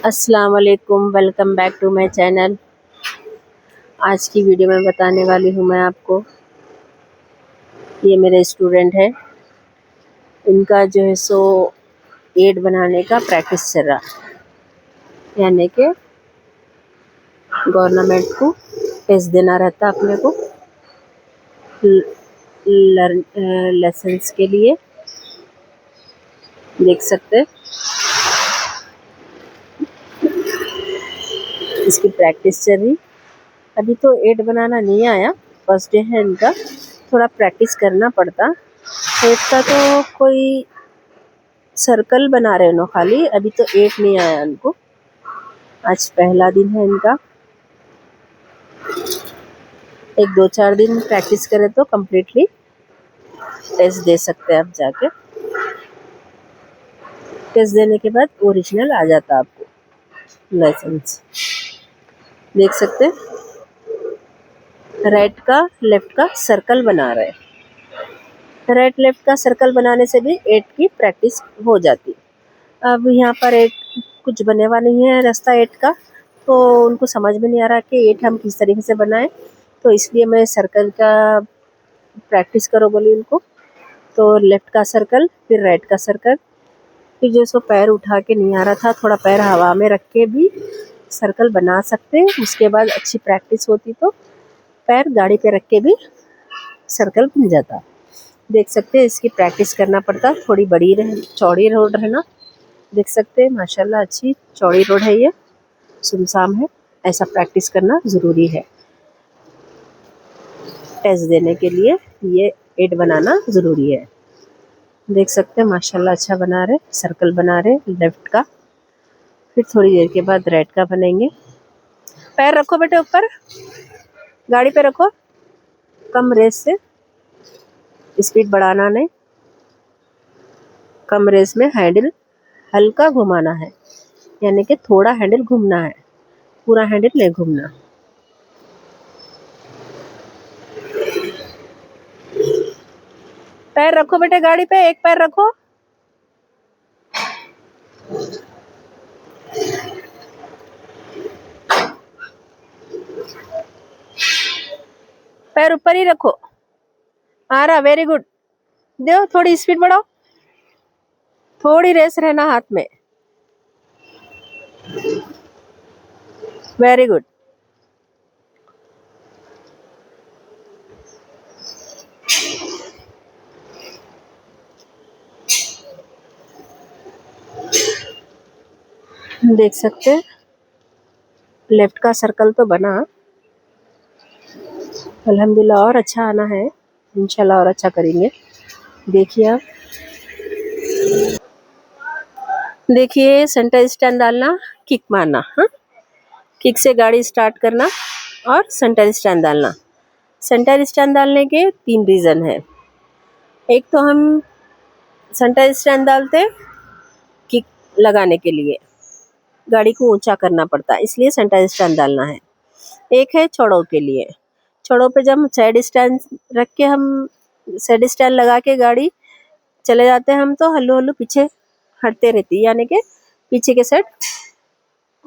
अस्सलाम वालेकुम, welcome back to my channel. आज की वीडियो में बताने वाली हूँ मैं आपको, ये मेरे स्टूडेंट है, इनका जो है सो एड बनाने का प्रैक्टिस चल रहा, यानी कि गवर्नमेंट को टेस्ट देना रहता अपने को लेसन्स के लिए। देख सकते हैं इसकी प्रैक्टिस चल रही। अभी तो एड बनाना नहीं आया, फर्स्ट डे है इनका, थोड़ा प्रैक्टिस करना पड़ता। एड का तो कोई सर्कल बना रहे हो खाली, अभी तो एड नहीं आया इनको, आज पहला दिन है इनका। 1-2-4 दिन प्रैक्टिस करें तो कम्प्लीटली टेस्ट दे सकते हैं आप जाके। टेस्ट देने के बाद ओरिजिनल आ जाता आपको लाइसेंस। देख सकते हैं राइट का लेफ्ट का सर्कल बना रहे हैं। राइट लेफ्ट का सर्कल बनाने से भी एट की प्रैक्टिस हो जाती। अब यहाँ पर एट कुछ बने हुआ नहीं है रास्ता एट का, तो उनको समझ में नहीं आ रहा कि एट हम किस तरीके से बनाएं, तो इसलिए मैं सर्कल का प्रैक्टिस करो बोली उनको। तो लेफ्ट का सर्कल, फिर राइट का सर्कल, फिर जो सो पैर उठा के नहीं आ रहा था, थोड़ा पैर हवा में रख के भी सर्कल बना सकते हैं। उसके बाद अच्छी प्रैक्टिस होती तो पैर गाड़ी पे रख के भी सर्कल बन जाता। देख सकते हैं इसकी प्रैक्टिस करना पड़ता, थोड़ी बड़ी रहे, चौड़ी रोड है ना। देख सकते हैं माशाल्लाह अच्छी चौड़ी रोड है, ये सुनसान है, ऐसा प्रैक्टिस करना ज़रूरी है। टेस्ट देने के लिए ये एड बनाना ज़रूरी है। देख सकते हैं माशाल्लाह अच्छा बना रहे, सर्कल बना रहे लेफ्ट का, फिर थोड़ी देर के बाद राइट का बनेंगे। पैर रखो बेटे ऊपर, गाड़ी पे रखो, कम रेस से, स्पीड बढ़ाना नहीं, कम रेस में हैंडल हल्का घुमाना है, यानी कि थोड़ा हैंडल घूमना है, पूरा हैंडल नहीं घूमना। पैर रखो बेटे गाड़ी पे, एक पैर रखो, पैर ऊपर ही रखो। आ रहा, वेरी गुड। दो, थोड़ी स्पीड बढ़ाओ, थोड़ी रेस रहना हाथ में, वेरी गुड। देख सकते हैं लेफ्ट का सर्कल तो बना, अल्हम्दुलिल्लाह, और अच्छा आना है इंशाल्लाह, और अच्छा करेंगे। देखिए आप, देखिए सेंटर स्टैंड डालना, किक मारना, हाँ, किक से गाड़ी स्टार्ट करना और सेंटर स्टैंड डालना। सेंटर स्टैंड डालने के 3 रीज़न है। एक तो हम सेंटर स्टैंड डालते किक लगाने के लिए, गाड़ी को ऊंचा करना पड़ता है, इसलिए सेंटर स्टैंड डालना है। एक है चौड़ों के लिए, चौड़ों पे जब साइड स्टैंड रख के हम साइड स्टैंड लगा के गाड़ी चले जाते हैं हम, तो हल्लू हल्लू पीछे हटते रहती, यानी कि पीछे के साइड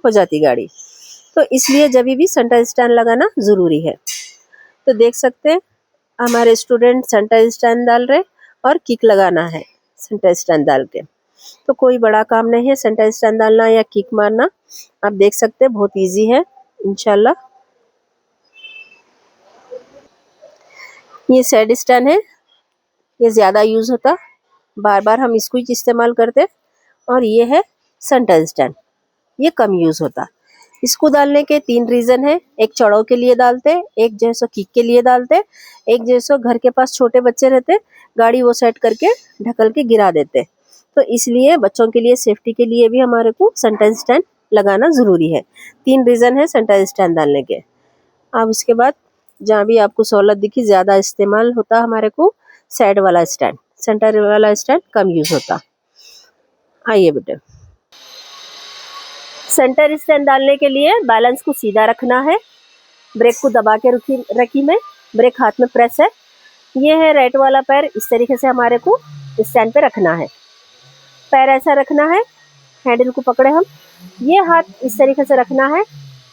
हो जाती गाड़ी, तो इसलिए जब भी सेंटर स्टैंड लगाना ज़रूरी है। तो देख सकते हैं हमारे स्टूडेंट सेंटर स्टैंड डाल रहे और किक लगाना है सेंटर स्टैंड डाल के, तो कोई बड़ा काम नहीं है सेंटर स्टैंड डालना या किक मारना। आप देख सकते हैं बहुत इजी है इंशाल्लाह। ये साइड स्टैंड है, ये ज़्यादा यूज़ होता, बार बार हम इसको ही इस्तेमाल करते, और ये है सेंटर स्टैंड, ये कम यूज़ होता। इसको डालने के 3 रीज़न है, एक चौड़ों के लिए डालते, एक जैसो किक के लिए डालते, एक जैसो घर के पास छोटे बच्चे रहते, गाड़ी वो सेट करके ढकल के गिरा देते, तो इसलिए बच्चों के लिए सेफ्टी के लिए भी हमारे को सेंटर स्टैंड लगाना ज़रूरी है। 3 रीज़न है सेंटर स्टैंड डालने के। अब उसके बाद जहाँ भी आपको सहूलत दिखी, ज़्यादा इस्तेमाल होता हमारे को साइड वाला स्टैंड, सेंटर वाला स्टैंड कम यूज़ होता। आइए बेटे, सेंटर स्टैंड डालने के लिए बैलेंस को सीधा रखना है, ब्रेक को दबा के रखी में, ब्रेक हाथ में प्रेस है, ये है राइट वाला पैर, इस तरीके से हमारे को स्टैंड पे रखना है, पैर ऐसा रखना है, हैंडल को पकड़े हम, ये हाथ इस तरीके से रखना है,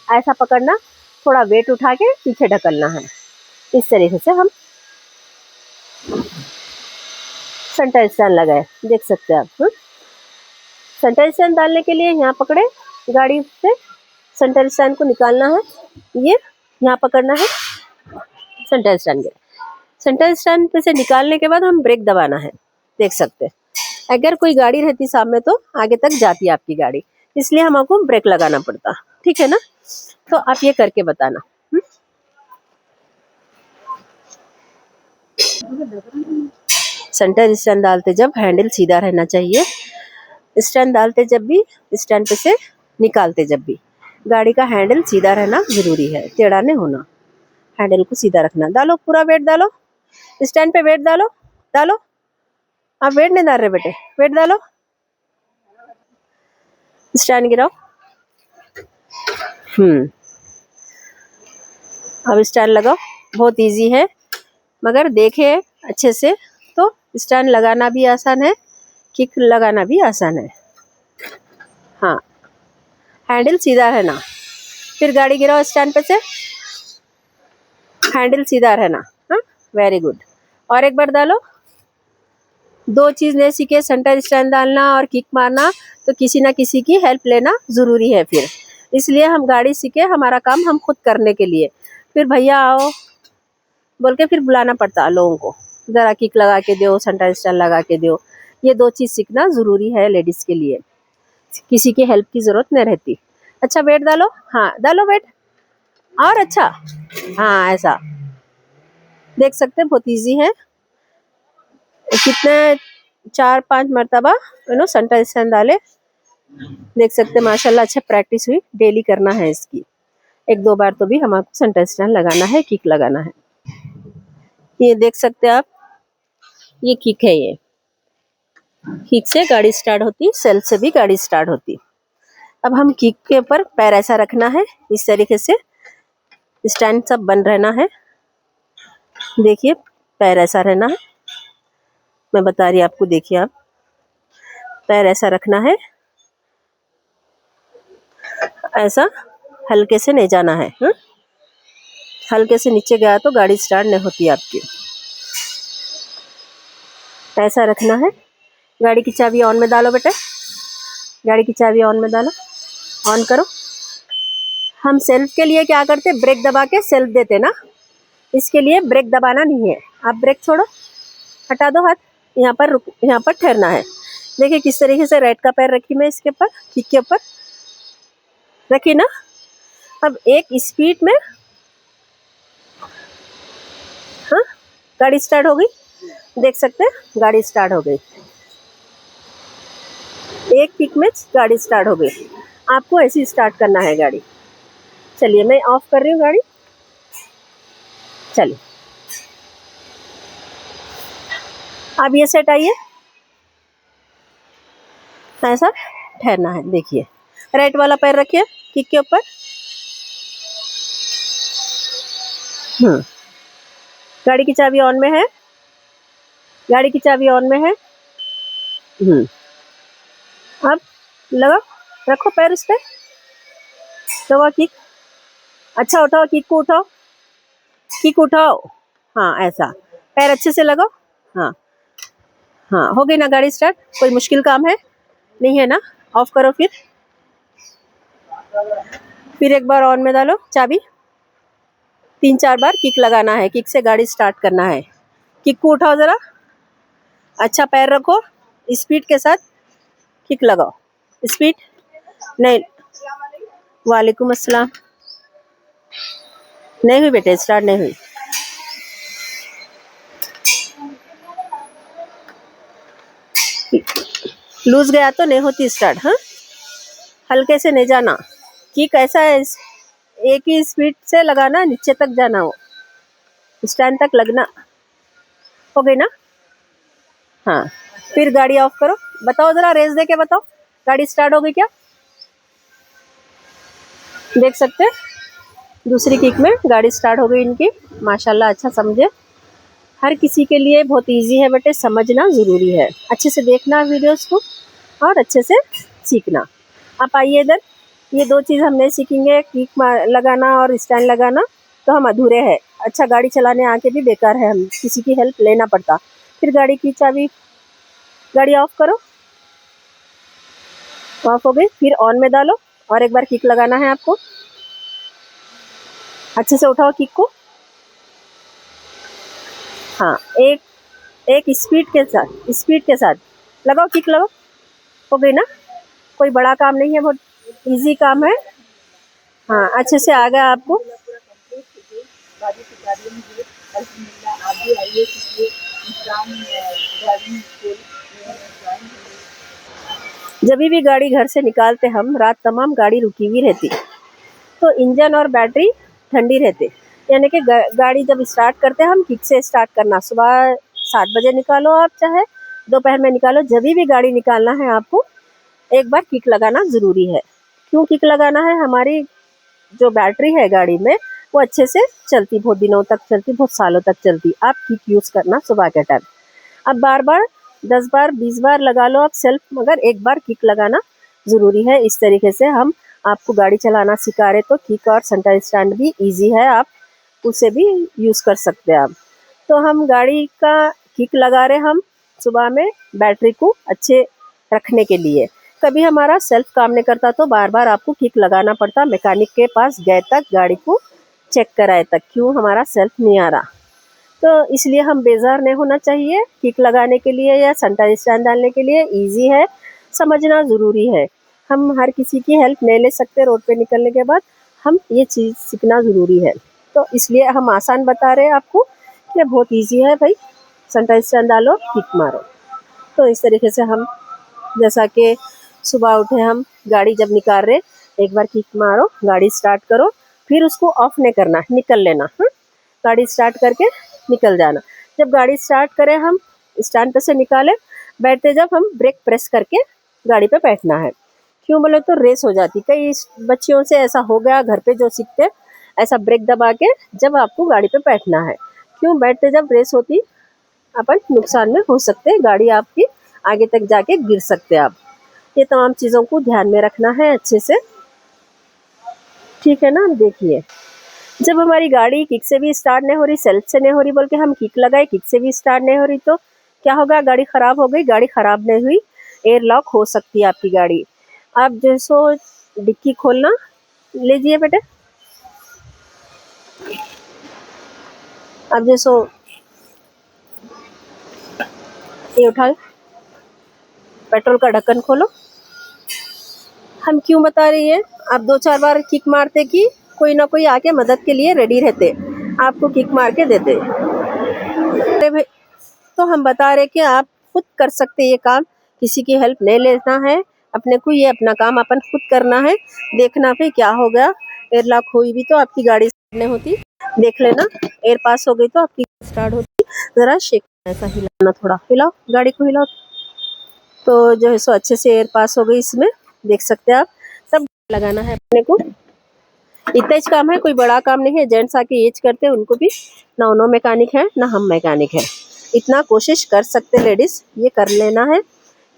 ऐसा पकड़ना, थोड़ा वेट उठा के पीछे ढकलना है। इस तरीके से हम सेंटर स्टैंड लगाए, देख सकते हैं आप। सेंटर स्टैंड डालने के लिए यहाँ पकड़े, गाड़ी से सेंटर स्टैंड को निकालना है, ये यहाँ पकड़ना है सेंटर स्टैंड के। सेंटर स्टैंड पे से निकालने के बाद हम ब्रेक दबाना है, देख सकते हैं। अगर कोई गाड़ी रहती सामने तो आगे तक जाती आपकी गाड़ी, इसलिए हमको ब्रेक लगाना पड़ता, ठीक है ना। तो आप ये करके बताना। सेंटर स्टैंड डालते जब हैंडल सीधा रहना चाहिए, स्टैंड डालते जब भी, स्टैंड पे से निकालते जब भी गाड़ी का हैंडल सीधा रहना जरूरी है, टेढ़ा नहीं होना, हैंडल को सीधा रखना। डालो पूरा वेट डालो, स्टैंड पे वेट डालो, डालो। आप वेट नहीं डाल रहे बेटे, वेट डालो, स्टैंड गिराओ। अब स्टैंड लगाओ, बहुत इजी है, मगर देखे अच्छे से तो स्टैंड लगाना भी आसान है, किक लगाना भी आसान है। हाँ, हैंडल सीधा रहना, फिर गाड़ी गिराओ स्टैंड पे से, हैंडल सीधा रहना। हाँ, वेरी गुड। और एक बार डालो। दो चीज़ नहीं सीखे, सेंटर स्टैंड डालना और किक मारना, तो किसी ना किसी की हेल्प लेना ज़रूरी है फिर, इसलिए हम गाड़ी सीखे, हमारा काम हम खुद करने के लिए, फिर भैया आओ बोल के फिर बुलाना पड़ता लोगों को, ज़रा किक लगा के दो, सेंटर स्टैंड लगा के दो। ये दो चीज़ सीखना ज़रूरी है लेडीज़ के लिए, किसी की हेल्प की ज़रूरत नहीं रहती। अच्छा वेट डालो, हाँ डालो वेट, और अच्छा, हाँ ऐसा, देख सकते हैं बहुत इजी है। कितने 4-5 मरतबा सेंटर स्टैंड डाले, देख सकते हैं माशाल्लाह, अच्छा प्रैक्टिस हुई, डेली करना है इसकी, 1-2 बार तो भी हमारे सेंटर स्टैंड लगाना है, किक लगाना है। ये देख सकते हैं आप, ये किक है, ये किक से गाड़ी स्टार्ट होती, सेल्फ से भी गाड़ी स्टार्ट होती। अब हम किक के ऊपर पैर ऐसा रखना है, इस तरीके से स्टैंड सब बन रहना है, देखिए पैर ऐसा रहना है, मैं बता रही आपको, देखिए आप पैर ऐसा रखना है, ऐसा हल्के से नहीं जाना है। हल्के से नीचे गया तो गाड़ी स्टार्ट नहीं होती आपकी, ऐसा रखना है। गाड़ी की चाबी ऑन में डालो बेटे, गाड़ी की चाबी ऑन में डालो, ऑन करो। हम सेल्फ के लिए क्या करते, ब्रेक दबा के सेल्फ देते ना, इसके लिए ब्रेक दबाना नहीं है। आप ब्रेक छोड़ो, हटा दो हाथ, यहाँ पर रुक, यहाँ पर ठहरना है। देखिए किस तरीके से राइट का पैर रखी मैं इसके ऊपर, किक के ऊपर रखी ना। अब एक स्पीड में, हाँ गाड़ी स्टार्ट हो गई, देख सकते हैं गाड़ी स्टार्ट हो गई, एक किक में गाड़ी स्टार्ट हो गई। आपको ऐसे स्टार्ट करना है गाड़ी। चलिए मैं ऑफ कर रही हूँ गाड़ी, चलिए अब ये सेट आइए, ऐसा ठहरना है। देखिए राइट वाला पैर रखिए किक के ऊपर, गाड़ी की चाबी ऑन में है, गाड़ी की चाबी ऑन में है। अब लगा, रखो पैर उस पे, दबा किक, अच्छा उठाओ, किक को उठाओ, किक उठाओ, हाँ ऐसा, पैर अच्छे से लगाओ। हाँ हाँ, हो गई ना गाड़ी स्टार्ट, कोई मुश्किल काम है नहीं है ना। ऑफ करो, फिर एक बार ऑन में डालो चाबी, 3-4 बार किक लगाना है, किक से गाड़ी स्टार्ट करना है। किक को उठाओ ज़रा, अच्छा पैर रखो, स्पीड के साथ किक लगाओ, स्पीड नहीं। वालेकुम अस्सलाम, नहीं हुई बेटे, स्टार्ट नहीं हुई। लूज गया तो नहीं होती स्टार्ट। हाँ, हल्के से नहीं जाना, किक ऐसा है, एक ही स्पीड से लगाना, नीचे तक जाना, वो स्टैंड तक लगना। हो गई ना। हाँ, फिर गाड़ी ऑफ करो, बताओ ज़रा रेस दे के बताओ, गाड़ी स्टार्ट हो गई क्या। देख सकते हैं दूसरी किक में गाड़ी स्टार्ट हो गई इनकी, माशाल्लाह। अच्छा समझे, हर किसी के लिए बहुत इजी है बेटे, समझना ज़रूरी है। अच्छे से देखना वीडियोस को और अच्छे से सीखना। आप आइए इधर, ये 2 चीज़ हम नहीं सीखेंगे, किक लगाना और स्टैंड लगाना, तो हम अधूरे हैं। अच्छा गाड़ी चलाने आके भी बेकार है, हम किसी की हेल्प लेना पड़ता। फिर गाड़ी की चाबी, गाड़ी ऑफ करो, ऑफ हो गई, फिर ऑन में डालो और एक बार किक लगाना है आपको। अच्छे से उठाओ किक को। हाँ, एक स्पीड के साथ लगाओ, किक लगाओ। हो गई ना? कोई बड़ा काम नहीं है, बहुत इजी काम है। हाँ, अच्छे से आ गया आपको। जब भी गाड़ी घर से निकालते हम, रात तमाम गाड़ी रुकी हुई रहती, तो इंजन और बैटरी ठंडी रहती। यानी कि गाड़ी जब स्टार्ट करते हैं हम, किक से स्टार्ट करना। सुबह 7 बजे निकालो आप, चाहे दोपहर में निकालो, जब भी गाड़ी निकालना है आपको एक बार किक लगाना ज़रूरी है। क्यों किक लगाना है? हमारी जो बैटरी है गाड़ी में, वो अच्छे से चलती, बहुत दिनों तक चलती, बहुत सालों तक चलती। आप किक यूज़ करना सुबह के टाइम। अब बार-बार 10 बार 20 बार लगा लो आप सेल्फ, मगर एक बार किक लगाना ज़रूरी है। इस तरीके से हम आपको गाड़ी चलाना सिखा रहे, तो किक और सेंटर स्टैंड भी ईज़ी है, आप उसे भी यूज़ कर सकते हैं आप। तो हम गाड़ी का किक लगा रहे हम सुबह में, बैटरी को अच्छे रखने के लिए। कभी हमारा सेल्फ काम नहीं करता तो बार-बार आपको किक लगाना पड़ता, मैकेनिक के पास गए तक, गाड़ी को चेक कराए तक, क्यों हमारा सेल्फ नहीं आ रहा। तो इसलिए हम बेजार नहीं होना चाहिए। किक लगाने के लिए या सेंटर स्टैंड डालने के लिए ईज़ी है, समझना ज़रूरी है। हम हर किसी की हेल्प नहीं ले सकते रोड पे निकलने के बाद, हम ये चीज़ सीखना ज़रूरी है। तो इसलिए हम आसान बता रहे हैं आपको कि बहुत ईज़ी है भाई, सेंटर स्टैंड डालो, किक मारो। तो इस तरीके से हम, जैसा कि सुबह उठे हम, गाड़ी जब निकाल रहे, एक बार किक मारो, गाड़ी स्टार्ट करो, फिर उसको ऑफ नहीं करना, निकल लेना। गाड़ी स्टार्ट करके निकल जाना। जब गाड़ी स्टार्ट करें हम, स्टैंड पे से निकालें, बैठते जब हम ब्रेक प्रेस करके गाड़ी पे बैठना है। क्यों बोले तो रेस हो जाती। कई बच्चियों से ऐसा हो गया घर पे जो सीखते, ऐसा ब्रेक दबा के जब आपको गाड़ी पे बैठना है। क्यों? बैठते जब रेस होती, अपन नुकसान में हो सकते हैं, गाड़ी आपकी आगे तक जाके गिर सकते हैं आप। ये तमाम चीज़ों को ध्यान में रखना है अच्छे से, ठीक है ना? देखिए, जब हमारी गाड़ी किक से भी स्टार्ट नहीं हो रही, सेल्फ से नहीं हो रही, बोल के हम किक लगाए, किक से भी स्टार्ट नहीं हो रही, तो क्या होगा? गाड़ी ख़राब हो गई। गाड़ी ख़राब नहीं हुई, एयर लॉक हो सकती है आपकी गाड़ी। आप जो सो डिक्की खोलना, लीजिए बेटे, आप जो सो ये उठाओ, पेट्रोल का ढक्कन खोलो। हम क्यों बता रही है? आप 2-4 बार किक मारते कि कोई ना कोई आके मदद के लिए रेडी रहते, आपको किक मार के देते। अरे भाई, तो हम बता रहे कि आप खुद कर सकते ये काम, किसी की हेल्प नहीं लेना है, अपने को ये अपना काम अपन खुद करना है। देखना भाई क्या हो गया, एयर लॉक हुई भी तो आपकी गाड़ी नहीं होती, देख लेना। एयर पास हो गई तो आपकी स्टार्ट होती। ज़रा शेक, ऐसा हिलाना, थोड़ा हिलाओ, गाड़ी को हिलाओ, तो जो है सो अच्छे से एयर पास हो गई इसमें, देख सकते हैं आप। तब लगाना है अपने को, इतना ही काम है, कोई बड़ा काम नहीं है। जेंट्स आके ये करते हैं, उनको भी ना उन्हों मैकेनिक है ना हम मैकेनिक है। इतना कोशिश कर सकते लेडीज़, ये कर लेना है।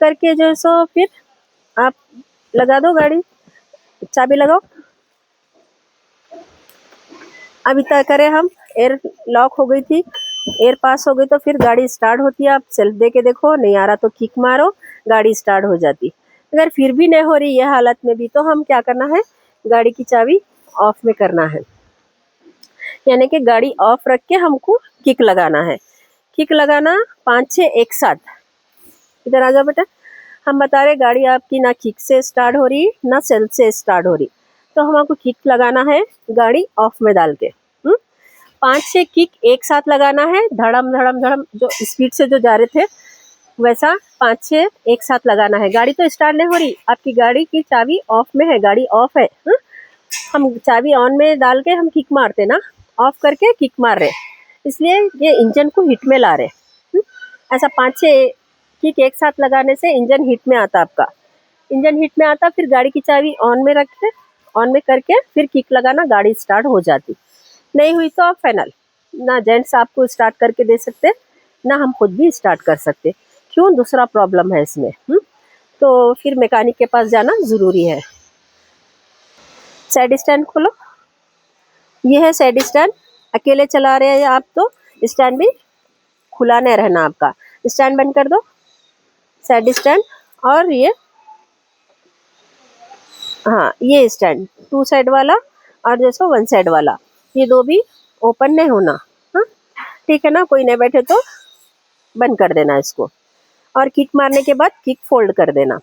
करके जो है सो फिर आप लगा दो गाड़ी, चाबी लगाओ। अब इतना करें हम, एयर लॉक हो गई थी, एयर पास हो गई, तो फिर गाड़ी स्टार्ट होती है। आप सेल्फ दे के देखो, नहीं आ रहा तो किक मारो, गाड़ी स्टार्ट हो जाती। अगर फिर भी नहीं हो रही है हालत में भी, तो हम क्या करना है? गाड़ी की चाबी ऑफ में करना है, यानी कि गाड़ी ऑफ रख के हमको किक लगाना है। किक लगाना 5-6 एक साथ। इधर आ जाओ बेटा, हम बता रहे गाड़ी आपकी ना किक से स्टार्ट हो रही ना सेल्फ से स्टार्ट हो रही, तो हमको किक लगाना है गाड़ी ऑफ में डाल के। 5-6 किक एक साथ लगाना है, धड़म धड़म धड़म, जो स्पीड से जो जा रहे थे वैसा 5-6 एक साथ लगाना है। गाड़ी तो स्टार्ट नहीं हो रही, आपकी गाड़ी की चाबी ऑफ में है, गाड़ी ऑफ है। हम चाबी ऑन में डाल के हम किक मारते ना, ऑफ करके किक मार रहे, इसलिए ये इंजन को हिट में ला रहे। ऐसा 5-6 किक एक साथ लगाने से इंजन हिट में आता आपका। इंजन हिट में आता, फिर गाड़ी की चाबी ऑन में रख के, ऑन में करके फिर किक लगाना, गाड़ी स्टार्ट हो जाती। नहीं हुई तो आप फाइनल, ना जेंट्स आपको स्टार्ट करके दे सकते, ना हम खुद भी स्टार्ट कर सकते। क्यों? दूसरा प्रॉब्लम है इसमें। तो फिर मैकेनिक के पास जाना ज़रूरी है। साइड स्टैंड खोलो, ये है साइड स्टैंड। अकेले चला रहे हैं आप तो स्टैंड भी खुला नहीं रहना आपका। स्टैंड बंद कर दो, साइड स्टैंड। और ये, हाँ ये स्टैंड 2 साइड वाला और जैसो 1 साइड वाला, ये दो भी ओपन नहीं होना। हाँ ठीक है ना, कोई नहीं बैठे तो बंद कर देना इसको। और किक मारने के बाद किक फोल्ड कर देना,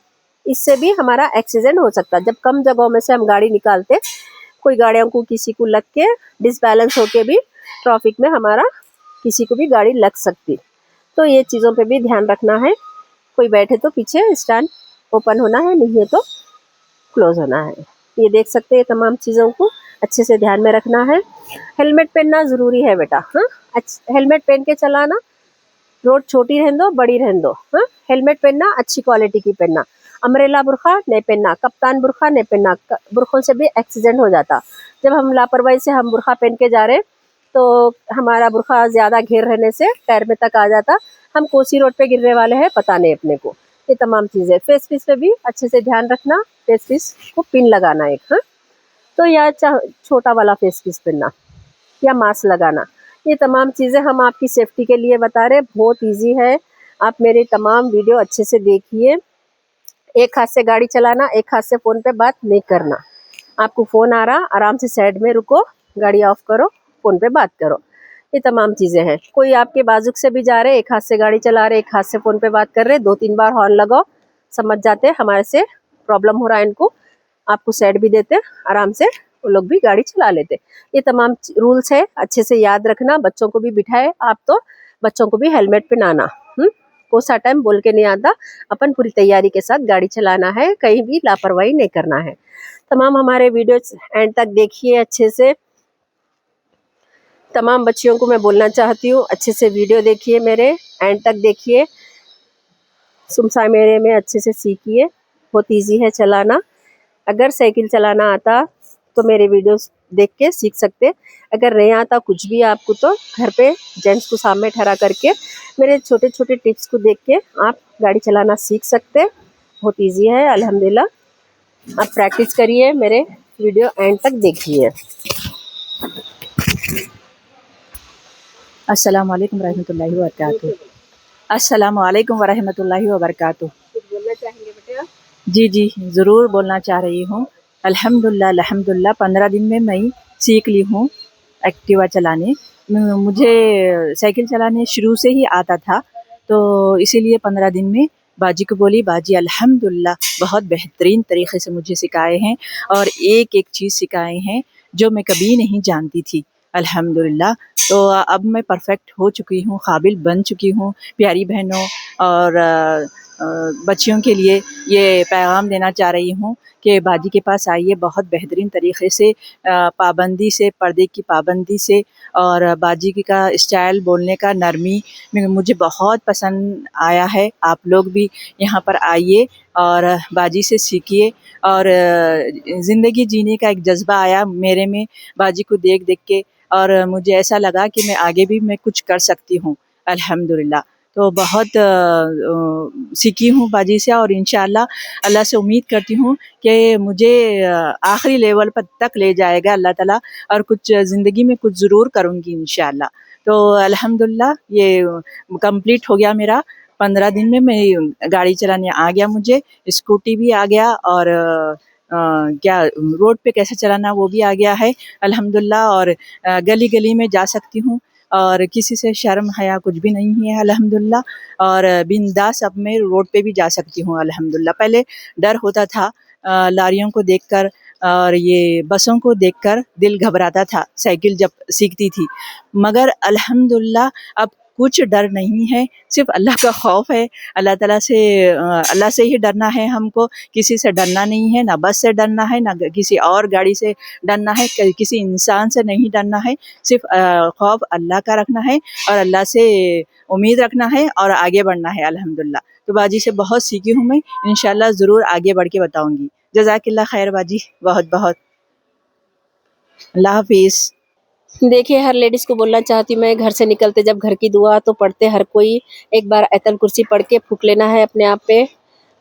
इससे भी हमारा एक्सीडेंट हो सकता है। जब कम जगहों में से हम गाड़ी निकालते, कोई गाड़ियों को किसी को लग के डिसबैलेंस होके भी ट्रैफिक में हमारा किसी को भी गाड़ी लग सकती। तो ये चीज़ों पे भी ध्यान रखना है। कोई बैठे तो पीछे स्टैंड ओपन होना है, नहीं है तो क्लोज होना है। ये देख सकते हैं, तमाम चीज़ों को अच्छे से ध्यान में रखना है। हेलमेट पहनना ज़रूरी है बेटा। हाँ हेलमेट पहन के चलाना, रोड छोटी रहने दो बड़ी रहने दो। हाँ हेलमेट पहनना, अच्छी क्वालिटी की पहनना। अम्ब्रेला बुरखा नहीं पहनना, कप्तान बुरखा नहीं पहनना, बुरखों से भी एक्सीडेंट हो जाता। जब हम लापरवाही से हम बुरखा पहन के जा रहे तो हमारा बुरखा ज़्यादा घेर रहने से पैर में तक आ जाता, हम कोसी रोड पे गिरने वाले हैं पता नहीं अपने को। ये तमाम चीज़ें, फेस पीस पे भी अच्छे से ध्यान रखना, फेस पीस को पिन लगाना एक। हाँ तो या छोटा वाला फेस पीस पहनना या मास्क लगाना, ये तमाम चीज़ें हम आपकी सेफ्टी के लिए बता रहे हैं। बहुत इजी है, आप मेरी तमाम वीडियो अच्छे से देखिए। एक हाथ से गाड़ी चलाना, एक हाथ से फ़ोन पे बात नहीं करना। आपको फ़ोन आ रहा, आराम से साइड में रुको, गाड़ी ऑफ करो, फ़ोन पे बात करो। ये तमाम चीज़ें हैं। कोई आपके बाजुक से भी जा रहे, एक हाथ से गाड़ी चला रहे, एक हाथ से फ़ोन पे बात कर रहे, 2-3 बार हॉर्न लगाओ, समझ जाते हमारे से प्रॉब्लम हो रहा है इनको, आपको साइड भी देते, आराम से वो लोग भी गाड़ी चला लेते। ये तमाम रूल्स है, अच्छे से याद रखना। बच्चों को भी बिठाए आप तो बच्चों को भी हेलमेट पहनाना। कोसा टाइम बोल के नहीं आता, अपन पूरी तैयारी के साथ गाड़ी चलाना है, कहीं भी लापरवाही नहीं करना है। तमाम हमारे वीडियोस एंड तक देखिए अच्छे से। तमाम बच्चियों को मैं बोलना चाहती हूँ, अच्छे से वीडियो देखिए, मेरे एंड तक देखिए, सुमसा मेरे में अच्छे से सीखिए। बहुत इजी है चलाना। अगर साइकिल चलाना आता तो मेरे वीडियोस देख के सीख सकते। अगर नहीं आता कुछ भी आपको, तो घर पे जेंट्स को सामने ठहरा करके मेरे छोटे छोटे टिप्स को देख के आप गाड़ी चलाना सीख सकते। बहुत इजी है अल्हम्दुलिल्लाह। आप प्रैक्टिस करिए, मेरे वीडियो एंड तक देखिए। अस्सलामु अलैकुम रहमतुल्लाहि व बरकातुहू। अस्सलामु अलैकुम व रहमतुल्लाहि व बरकातुहू। कुछ बोलना चाहेंगे बेटा? जी जी ज़रूर बोलना चाह रही हूँ। अल्हम्दुलिल्लाह 15 दिन में मैं सीख ली हूँ एक्टिवा चलाने। मुझे साइकिल चलाने शुरू से ही आता था, तो इसीलिए 15 दिन में बाजी को बोली, बाजी अल्हम्दुलिल्लाह बहुत बेहतरीन तरीके से मुझे सिखाए हैं और एक एक चीज़ सिखाए हैं जो मैं कभी नहीं जानती थी अल्हम्दुलिल्लाह। तो अब मैं परफेक्ट हो चुकी हूँ, काबिल बन चुकी हूँ। प्यारी बहनों और बच्चियों के लिए ये पैगाम देना चाह रही हूँ कि बाजी के पास आइए, बहुत बेहतरीन तरीके से पाबंदी से, पर्दे की पाबंदी से और बाजी का स्टाइल बोलने का नरमी मुझे बहुत पसंद आया है। आप लोग भी यहाँ पर आइए और बाजी से सीखिए और ज़िंदगी जीने का एक जज्बा आया मेरे में बाजी को देख देख के, और मुझे ऐसा लगा कि मैं आगे भी मैं कुछ कर सकती हूँ अल्हम्दुलिल्लाह। तो बहुत सीखी हूँ बाजी से और इंशाअल्लाह अल्लाह से उम्मीद करती हूँ कि मुझे आखिरी लेवल पर तक ले जाएगा अल्लाह ताला, और कुछ ज़िंदगी में कुछ ज़रूर करूँगी इंशाअल्लाह। तो अल्हम्दुलिल्लाह ये कंप्लीट हो गया मेरा। 15 दिन में मैं गाड़ी चलाने आ गया, मुझे स्कूटी भी आ गया और क्या रोड पे कैसे चलाना वो भी आ गया है अल्हम्दुलिल्लाह। और गली गली में जा सकती हूँ और किसी से शर्म हया कुछ भी नहीं है अल्हम्दुलिल्लाह। और बिंदास अब मैं रोड पे भी जा सकती हूँ अल्हम्दुलिल्लाह। पहले डर होता था लारियों को देखकर और ये बसों को देखकर दिल घबराता था साइकिल जब सीखती थी, मगर अल्हम्दुलिल्लाह अब कुछ डर नहीं है, सिर्फ अल्लाह का खौफ है। अल्लाह से ही डरना है हमको, किसी से डरना नहीं है, ना बस से डरना है, ना किसी और गाड़ी से डरना है, किसी इंसान से नहीं डरना है। सिर्फ खौफ अल्लाह का रखना है और अल्लाह से उम्मीद रखना है और आगे बढ़ना है अल्हम्दुलिल्लाह। तो बाजी से बहुत सीखी हूँ मैं, इंशाल्लाह ज़रूर आगे बढ़ के बताऊँगी। जज़ाकिल्लाह खैर बाजी, बहुत बहुत। अल्लाह हाफिज़। देखिए, हर लेडीज़ को बोलना चाहती हूँ मैं, घर से निकलते जब घर की दुआ तो पढ़ते हर कोई, एक बार आयतल कुर्सी पढ़ के फूँक लेना है अपने आप पे।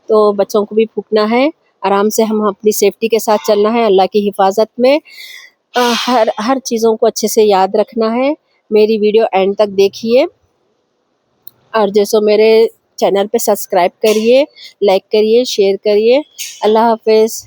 तो बच्चों को भी फूकना है। आराम से हम अपनी सेफ्टी के साथ चलना है, अल्लाह की हिफाजत में। हर चीज़ों को अच्छे से याद रखना है। मेरी वीडियो एंड तक देखिए और जैसो मेरे चैनल पे सब्सक्राइब करिए, लाइक करिए, शेयर करिए। अल्लाह हाफ़िज़।